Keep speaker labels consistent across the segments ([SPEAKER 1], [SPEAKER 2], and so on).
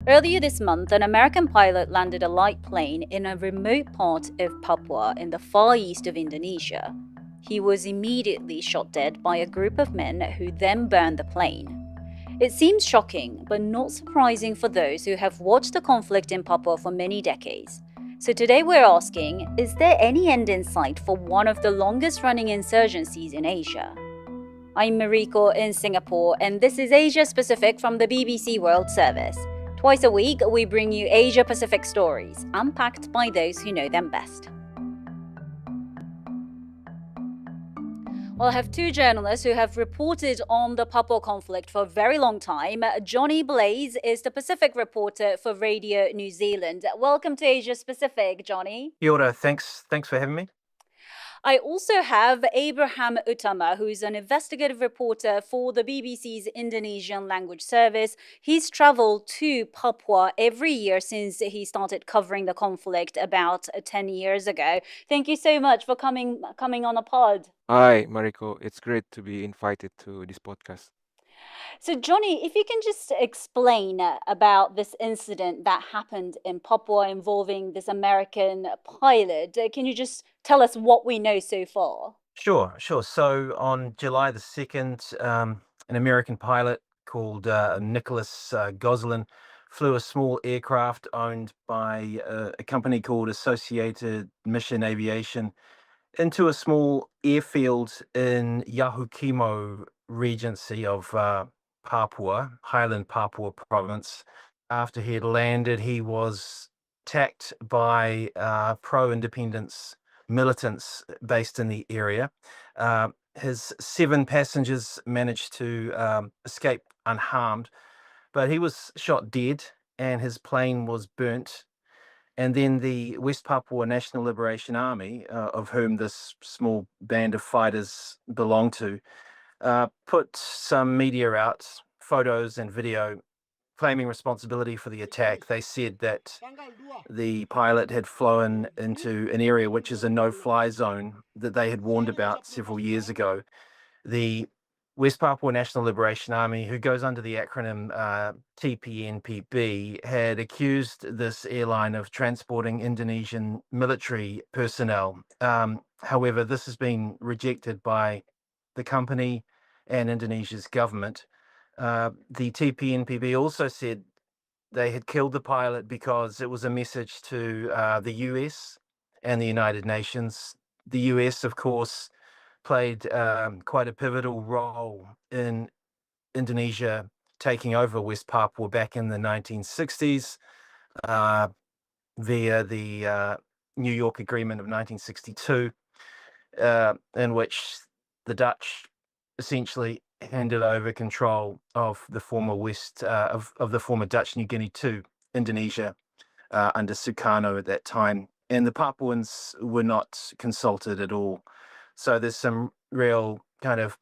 [SPEAKER 1] Earlier this month, an American pilot landed a light plane in a remote part of Papua in the far east of Indonesia. He was immediately shot dead by a group of men who then burned the plane. It seems shocking, but not surprising for those who have watched the conflict in Papua for many decades. So today we're asking, is there any end in sight for one of the longest running insurgencies in Asia? I'm Mariko in Singapore, and this is Asia Pacific from the BBC World Service. Twice a week, we bring you Asia Pacific stories, unpacked by those who know them best. Well, I have two journalists who have reported on the Papua conflict for a very long time. Johnny Blaze is the Pacific reporter for Radio New Zealand. Welcome to Asia Pacific, Johnny.
[SPEAKER 2] Kia ora, thanks for having me.
[SPEAKER 1] I also have Abraham Utama, who's an investigative reporter for the BBC's Indonesian language service. He's traveled to Papua every year since he started covering the conflict about 10 years ago. Thank you so much for coming on a pod.
[SPEAKER 3] Hi, Mariko. It's great to be invited to this podcast.
[SPEAKER 1] So, Johnny, if you can just explain about this incident that happened in Papua involving this American pilot, can you just tell us what we know so far?
[SPEAKER 2] Sure. So on July the 2nd, an American pilot called Nicholas Gosselin flew a small aircraft owned by a company called Associated Mission Aviation into a small airfield in Yahukimo Regency of Papua, Highland Papua province. After he had landed, he was attacked by pro-independence militants based in the area. His 7 passengers managed to escape unharmed, but he was shot dead and his plane was burnt. And then the West Papua National Liberation Army, of whom this small band of fighters belonged to, put some media out, photos and video, claiming responsibility for the attack. They said that the pilot had flown into an area which is a no-fly zone that they had warned about several years ago. The West Papua National Liberation Army, who goes under the acronym TPNPB, had accused this airline of transporting Indonesian military personnel. However, this has been rejected by the company and Indonesia's government. The TPNPB also said they had killed the pilot because it was a message to the US and the United Nations. The US, of course, played quite a pivotal role in Indonesia taking over West Papua back in the 1960s via the New York Agreement of 1962, in which the Dutch essentially handed over control of the former of the former Dutch New Guinea to Indonesia under Sukarno at that time, and the Papuans were not consulted at all. So there's some real kind of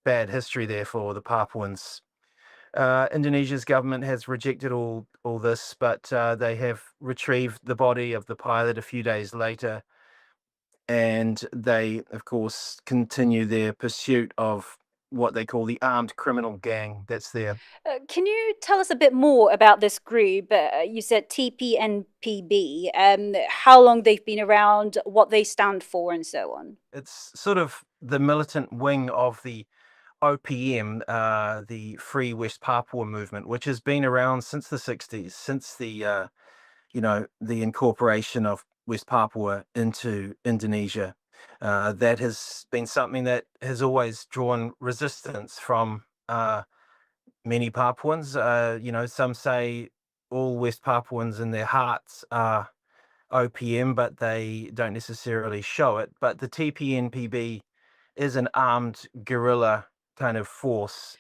[SPEAKER 2] bad history there for the Papuans. Indonesia's government has rejected all this, but they have retrieved the body of the pilot a few days later, and they, of course, continue their pursuit of what they call the armed criminal gang that's there.
[SPEAKER 1] Can you tell us a bit more about this group? You said TPNPB, how long they've been around, what they stand for, and so on.
[SPEAKER 2] It's sort of the militant wing of the OPM, the Free West Papua movement, which has been around since the 60s, since the the incorporation of West Papua into Indonesia. That has been something that has always drawn resistance from many Papuans. Some say all West Papuans in their hearts are OPM, but they don't necessarily show it. But the TPNPB is an armed guerrilla kind of force.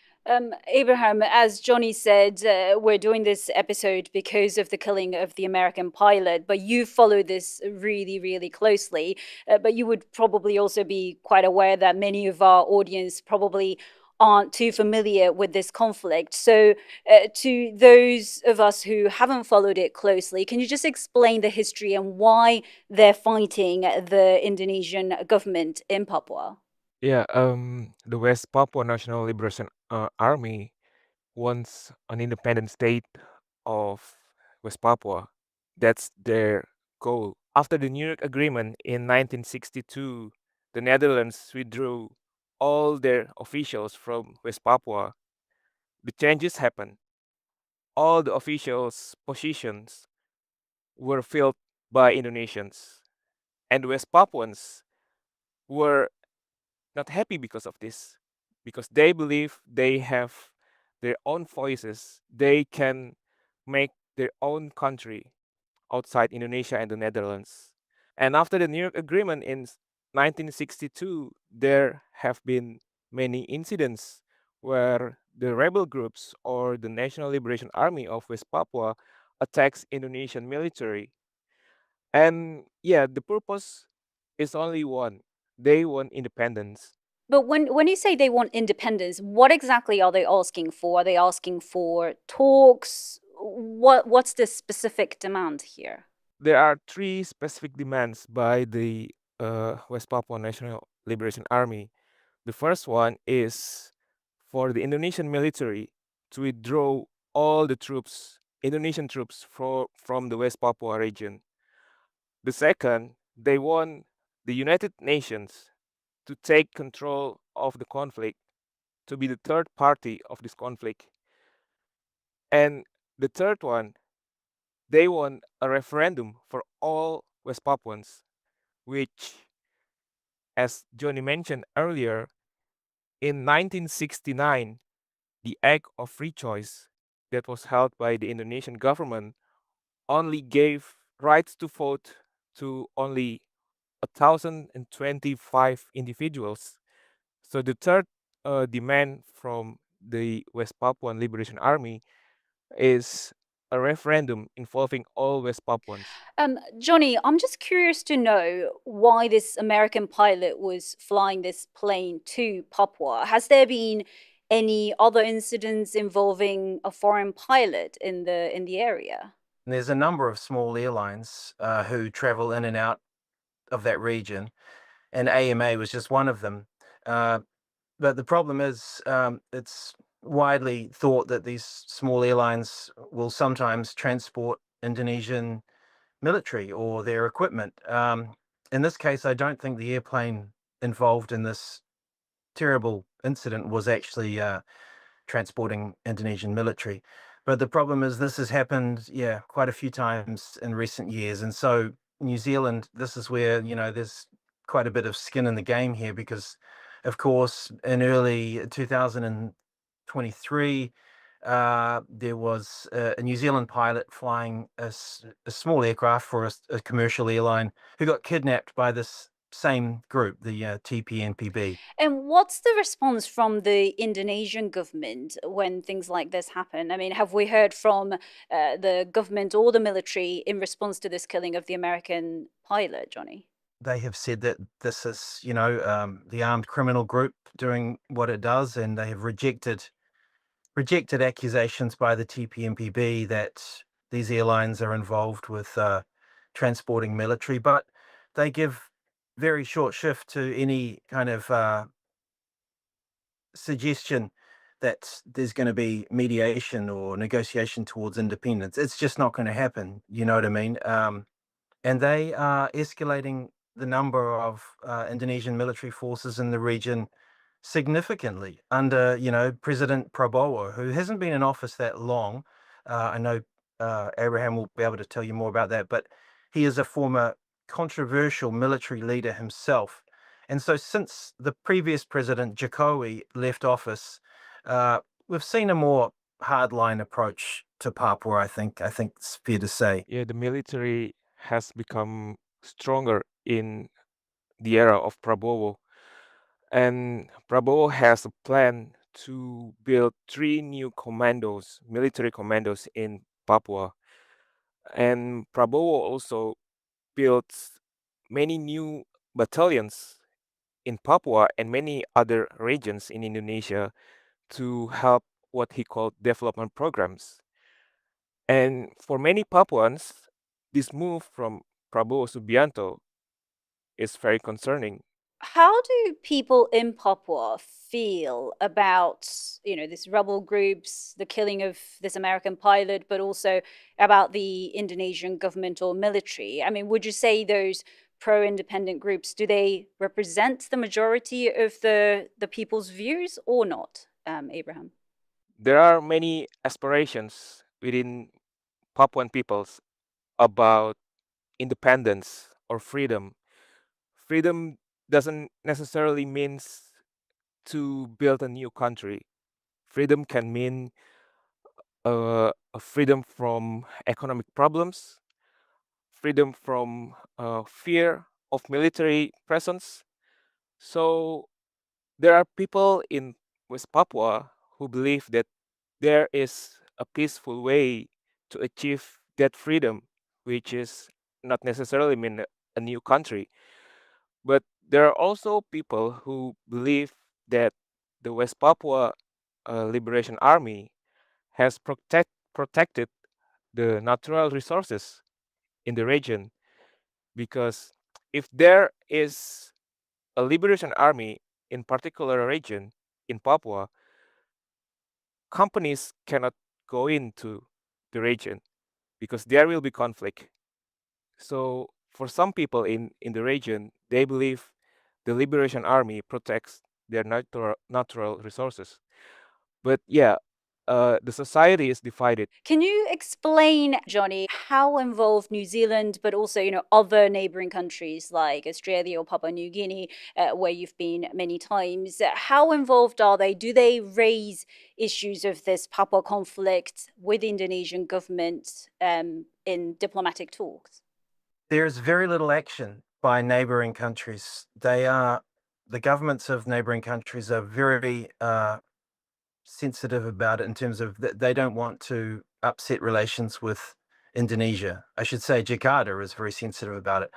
[SPEAKER 1] Abraham, as Johnny said, we're doing this episode because of the killing of the American pilot, but you follow this really, really closely. But you would probably also be quite aware that many of our audience probably aren't too familiar with this conflict. So, to those of us who haven't followed it closely, can you just explain the history and why they're fighting the Indonesian government in Papua?
[SPEAKER 3] Yeah, the West Papua National Liberation Army, once an independent state, of West Papua. That's their goal. After the New York Agreement in 1962, the Netherlands withdrew all their officials from West Papua. The changes happened. All the officials' positions were filled by Indonesians, and West Papuans were not happy because of this, because they believe they have their own voices. They can make their own country outside Indonesia and the Netherlands. And after the New York Agreement in 1962, there have been many incidents where the rebel groups or the National Liberation Army of West Papua attacks Indonesian military. And yeah, the purpose is only one. They want independence.
[SPEAKER 1] But when you say they want independence, what exactly are they asking for? Are they asking for talks? What's the specific demand here?
[SPEAKER 3] There are three specific demands by the West Papua National Liberation Army. The first one is for the Indonesian military to withdraw all the troops, Indonesian troops, from the West Papua region. The second, they want the United Nations to take control of the conflict, to be the third party of this conflict. And the third one, they want a referendum for all West Papuans, which, as Johnny mentioned earlier, in 1969, the Act of Free Choice that was held by the Indonesian government only gave rights to vote to only 1,025 individuals. So the third demand from the West Papuan Liberation Army is a referendum involving all West Papuans.
[SPEAKER 1] Johnny, I'm just curious to know why this American pilot was flying this plane to Papua. Has there been any other incidents involving a foreign pilot in the area?
[SPEAKER 2] There's a number of small airlines who travel in and out of that region, and AMA was just one of them. But the problem is, it's widely thought that these small airlines will sometimes transport Indonesian military or their equipment. In this case, I don't think the airplane involved in this terrible incident was actually transporting Indonesian military. But the problem is this has happened, yeah, quite a few times in recent years. And so New Zealand, this is where, there's quite a bit of skin in the game here because, of course, in early 2023, there was a New Zealand pilot flying a small aircraft for a commercial airline who got kidnapped by this same group, the TPNPB.
[SPEAKER 1] And what's the response from the Indonesian government when things like this happen? I mean, have we heard from the government or the military in response to this killing of the American pilot, Johnny?
[SPEAKER 2] They have said that this is, the armed criminal group doing what it does, and they have rejected accusations by the TPMPB that these airlines are involved with transporting military, but they give very short shift to any kind of suggestion that there's going to be mediation or negotiation towards independence. It's just not going to happen. You know what I mean? And they are escalating the number of Indonesian military forces in the region significantly under, President Prabowo, who hasn't been in office that long. I know Abraham will be able to tell you more about that, but he is a former controversial military leader himself. And so since the previous president, Jokowi, left office, we've seen a more hardline approach to Papua, I think. I think it's fair to say.
[SPEAKER 3] Yeah, the military has become stronger in the era of Prabowo. And Prabowo has a plan to build three new commandos, military commandos in Papua. And Prabowo also built many new battalions in Papua and many other regions in Indonesia to help what he called development programs. And for many Papuans, this move from Prabowo Subianto is very concerning.
[SPEAKER 1] How do people in Papua feel about, this rebel groups, the killing of this American pilot, but also about the Indonesian government or military? I mean, would you say those pro-independent groups, do they represent the majority of the people's views or not, Abraham?
[SPEAKER 3] There are many aspirations within Papuan peoples about independence or freedom. Freedom doesn't necessarily means to build a new country. Freedom can mean a freedom from economic problems, freedom from fear of military presence. So there are people in West Papua who believe that there is a peaceful way to achieve that freedom, which is not necessarily mean a new country. But there are also people who believe that the West Papua Liberation Army has protected the natural resources in the region, because if there is a liberation army in particular region in Papua, companies cannot go into the region because there will be conflict. So for some people in the region, they believe the liberation army protects their natural resources. But yeah, the society is divided.
[SPEAKER 1] Can you explain, Johnny, how involved New Zealand, but also, other neighboring countries like Australia or Papua New Guinea, where you've been many times, how involved are they? Do they raise issues of this Papua conflict with the Indonesian government in diplomatic talks?
[SPEAKER 2] There's very little action by neighboring countries. The governments of neighboring countries are very sensitive about it in terms of that they don't want to upset relations with Indonesia. I should say Jakarta is very sensitive about it.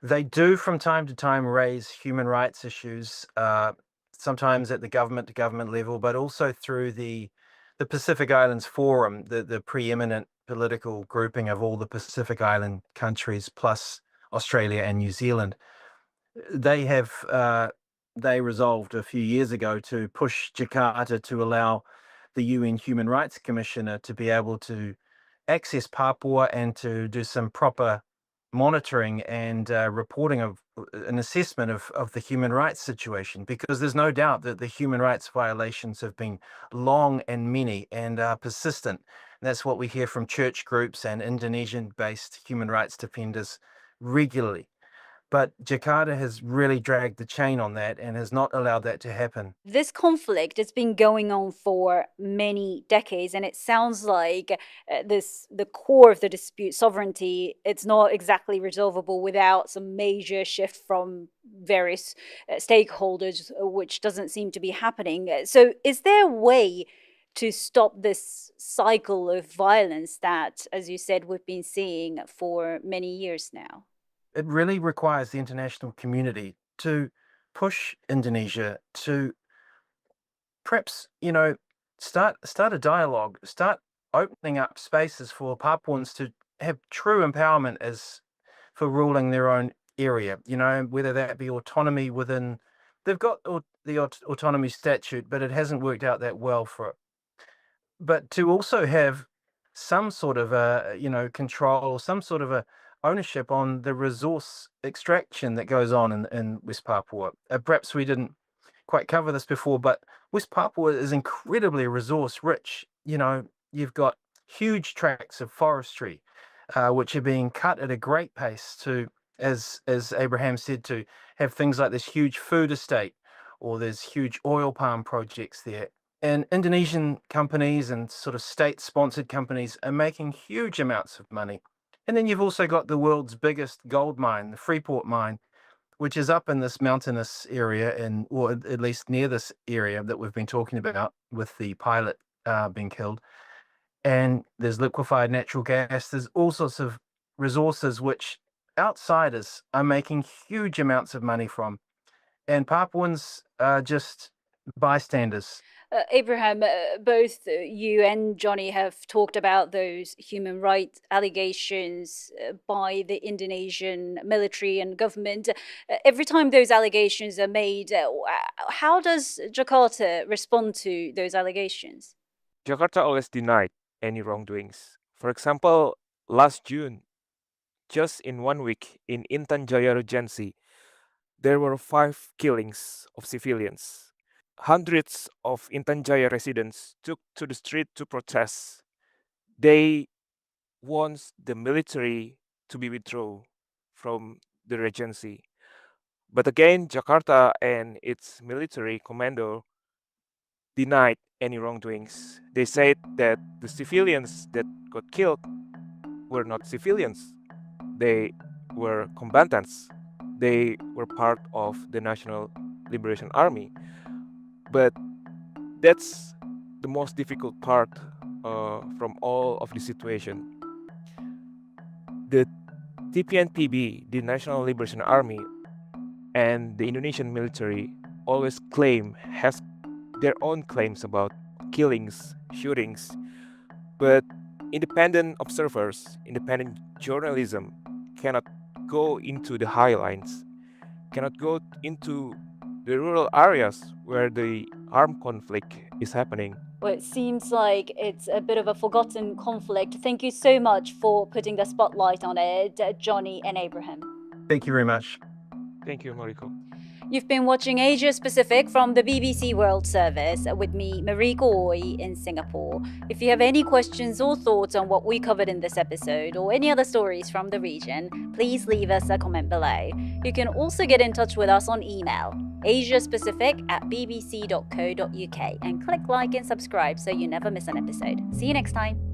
[SPEAKER 2] They do from time to time raise human rights issues, sometimes at the government to government level, but also through the Pacific Islands Forum, the preeminent political grouping of all the Pacific Island countries plus Australia and New Zealand. They have they resolved a few years ago to push Jakarta to allow the UN Human Rights Commissioner to be able to access Papua and to do some proper monitoring and reporting of an assessment of the human rights situation, because there's no doubt that the human rights violations have been long and many and are persistent. And that's what we hear from church groups and Indonesian-based human rights defenders regularly. But Jakarta has really dragged the chain on that and has not allowed that to happen.
[SPEAKER 1] This conflict has been going on for many decades, and it sounds like the core of the dispute, sovereignty, it's not exactly resolvable without some major shift from various stakeholders, which doesn't seem to be happening. So, is there a way to stop this cycle of violence that, as you said, we've been seeing for many years now?
[SPEAKER 2] It really requires the international community to push Indonesia to perhaps, start a dialogue, start opening up spaces for Papuans to have true empowerment as for ruling their own area, whether that be autonomy within. They've got the autonomy statute, but it hasn't worked out that well for, but to also have some sort of a control or some sort of a ownership on the resource extraction that goes on in West Papua. Perhaps we didn't quite cover this before, but West Papua is incredibly resource rich. You've got huge tracts of forestry, which are being cut at a great pace to, as Abraham said, to have things like this huge food estate, or there's huge oil palm projects there. And Indonesian companies and sort of state-sponsored companies are making huge amounts of money. And then you've also got the world's biggest gold mine, the Freeport mine, which is up in this mountainous area, or at least near this area that we've been talking about with the pilot being killed. And there's liquefied natural gas. There's all sorts of resources which outsiders are making huge amounts of money from. And Papuans are just bystanders.
[SPEAKER 1] Abraham, both you and Johnny have talked about those human rights allegations by the Indonesian military and government. Every time those allegations are made, how does Jakarta respond to those allegations?
[SPEAKER 3] Jakarta always denied any wrongdoings. For example, last June, just in 1 week in Intan Jaya Regency, there were 5 killings of civilians. Hundreds of Intan Jaya residents took to the street to protest. They want the military to be withdrawn from the regency. But again, Jakarta and its military commander denied any wrongdoings. They said that the civilians that got killed were not civilians. They were combatants. They were part of the National Liberation Army. But that's the most difficult part from all of the situation. The TPNPB, the National Liberation Army, and the Indonesian military always has their own claims about killings, shootings, but independent observers, independent journalism cannot go into the highlights, cannot go into the rural areas where the armed conflict is happening.
[SPEAKER 1] Well, it seems like it's a bit of a forgotten conflict. Thank you so much for putting the spotlight on it, Johnny and Abraham.
[SPEAKER 2] Thank you very much.
[SPEAKER 3] Thank you, Mariko.
[SPEAKER 1] You've been watching Asia Pacific from the BBC World Service with me, Mariko Oi, in Singapore. If you have any questions or thoughts on what we covered in this episode or any other stories from the region, please leave us a comment below. You can also get in touch with us on email, asiapacific@bbc.co.uk, and click like and subscribe so you never miss an episode. See you next time.